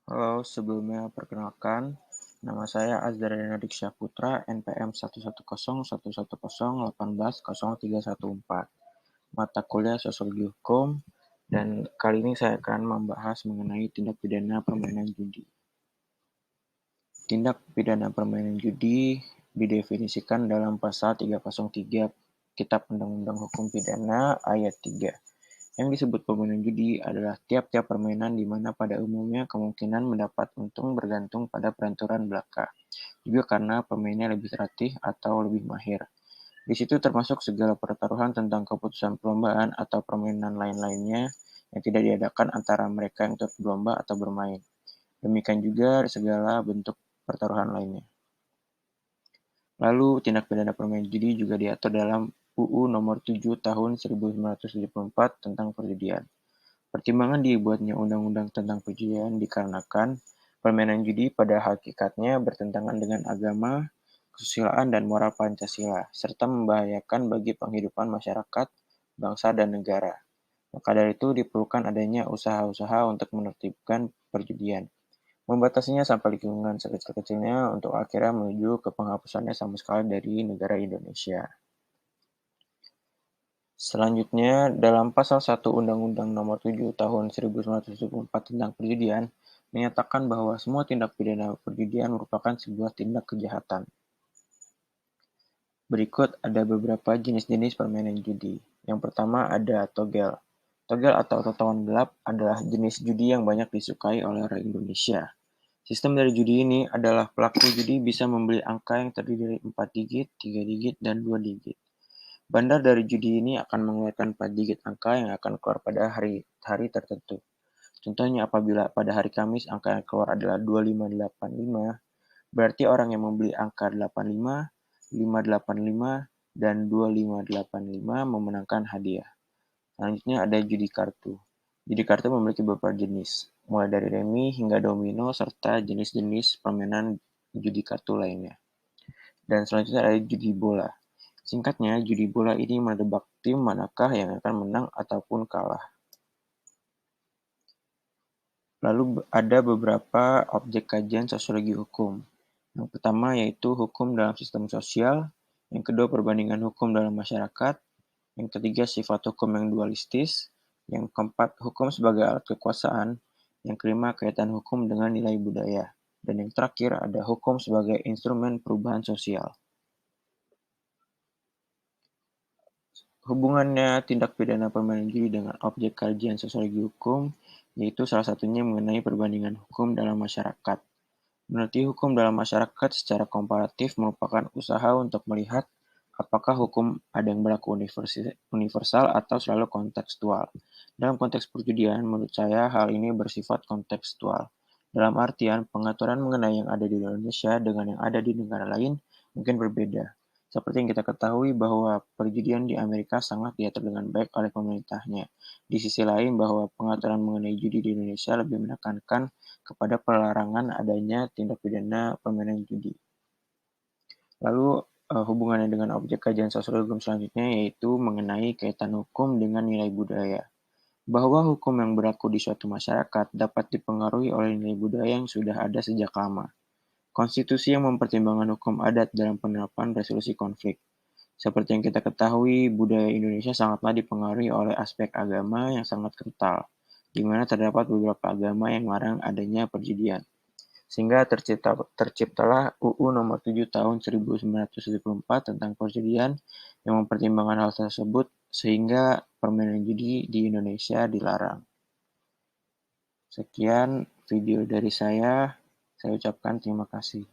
Halo, sebelumnya perkenalkan, nama saya Azhar Nadik Syahputra, NPM 110110118 mata kuliah Sosiologi Hukum, dan kali ini saya akan membahas mengenai tindak pidana permainan judi. Tindak pidana permainan judi didefinisikan dalam pasal 303 Kitab Undang-Undang Hukum Pidana ayat 3. Yang disebut permainan judi adalah tiap-tiap permainan di mana pada umumnya kemungkinan mendapat untung bergantung pada peranturan belaka, juga karena pemainnya lebih terlatih atau lebih mahir. Di situ termasuk segala pertaruhan tentang keputusan perlombaan atau permainan lain-lainnya yang tidak diadakan antara mereka yang turut berlomba atau bermain. Demikian juga segala bentuk pertaruhan lainnya. Lalu, tindak pidana permainan judi juga diatur dalam UU Nomor 7 Tahun 1974 tentang perjudian. Pertimbangan dibuatnya undang-undang tentang perjudian dikarenakan permainan judi pada hakikatnya bertentangan dengan agama, kesusilaan, dan moral Pancasila, serta membahayakan bagi penghidupan masyarakat, bangsa, dan negara. Maka dari itu diperlukan adanya usaha-usaha untuk menertibkan perjudian, membatasinya sampai lingkungan sekecil-kecilnya untuk akhirnya menuju ke penghapusannya sama sekali dari negara Indonesia. Selanjutnya, dalam Pasal 1 Undang-Undang Nomor 7 Tahun 1974 tentang perjudian, menyatakan bahwa semua tindak pidana perjudian merupakan sebuah tindak kejahatan. Berikut ada beberapa jenis-jenis permainan judi. Yang pertama ada togel. Togel atau totowan gelap adalah jenis judi yang banyak disukai oleh orang Indonesia. Sistem dari judi ini adalah pelaku judi bisa membeli angka yang terdiri dari 4 digit, 3 digit, dan 2 digit. Bandar dari judi ini akan mengeluarkan 4 digit angka yang akan keluar pada hari tertentu. Contohnya apabila pada hari Kamis angka yang keluar adalah 2585, berarti orang yang membeli angka 85, 585, dan 2585 memenangkan hadiah. Selanjutnya ada judi kartu. Judi kartu memiliki beberapa jenis, mulai dari remi hingga domino serta jenis-jenis permainan judi kartu lainnya. Dan selanjutnya ada judi bola. Singkatnya, judi bola ini menebak tim manakah yang akan menang ataupun kalah. Lalu ada beberapa objek kajian sosiologi hukum. Yang pertama yaitu hukum dalam sistem sosial, yang kedua perbandingan hukum dalam masyarakat, yang ketiga sifat hukum yang dualistis, yang keempat hukum sebagai alat kekuasaan, yang kelima kaitan hukum dengan nilai budaya, dan yang terakhir ada hukum sebagai instrumen perubahan sosial. Hubungannya tindak pidana permainan judi dengan objek kajian sosiologi hukum, yaitu salah satunya mengenai perbandingan hukum dalam masyarakat. Meneliti hukum dalam masyarakat secara komparatif merupakan usaha untuk melihat apakah hukum ada yang berlaku universal atau selalu kontekstual. Dalam konteks perjudian, menurut saya hal ini bersifat kontekstual. Dalam artian, pengaturan mengenai yang ada di Indonesia dengan yang ada di negara lain mungkin berbeda. Seperti yang kita ketahui bahwa perjudian di Amerika sangat diatur dengan baik oleh pemerintahnya. Di sisi lain bahwa pengaturan mengenai judi di Indonesia lebih menekankan kepada pelarangan adanya tindak pidana permainan judi. Lalu hubungannya dengan objek kajian sosiologi hukum selanjutnya yaitu mengenai kaitan hukum dengan nilai budaya. Bahwa hukum yang berlaku di suatu masyarakat dapat dipengaruhi oleh nilai budaya yang sudah ada sejak lama. Konstitusi yang mempertimbangkan hukum adat dalam penerapan resolusi konflik. Seperti yang kita ketahui, budaya Indonesia sangatlah dipengaruhi oleh aspek agama yang sangat kental, di mana terdapat beberapa agama yang melarang adanya perjudian. Sehingga terciptalah UU Nomor 7 Tahun 1974 tentang perjudian yang mempertimbangkan hal tersebut sehingga permainan judi di Indonesia dilarang. Sekian video dari saya ucapkan terima kasih.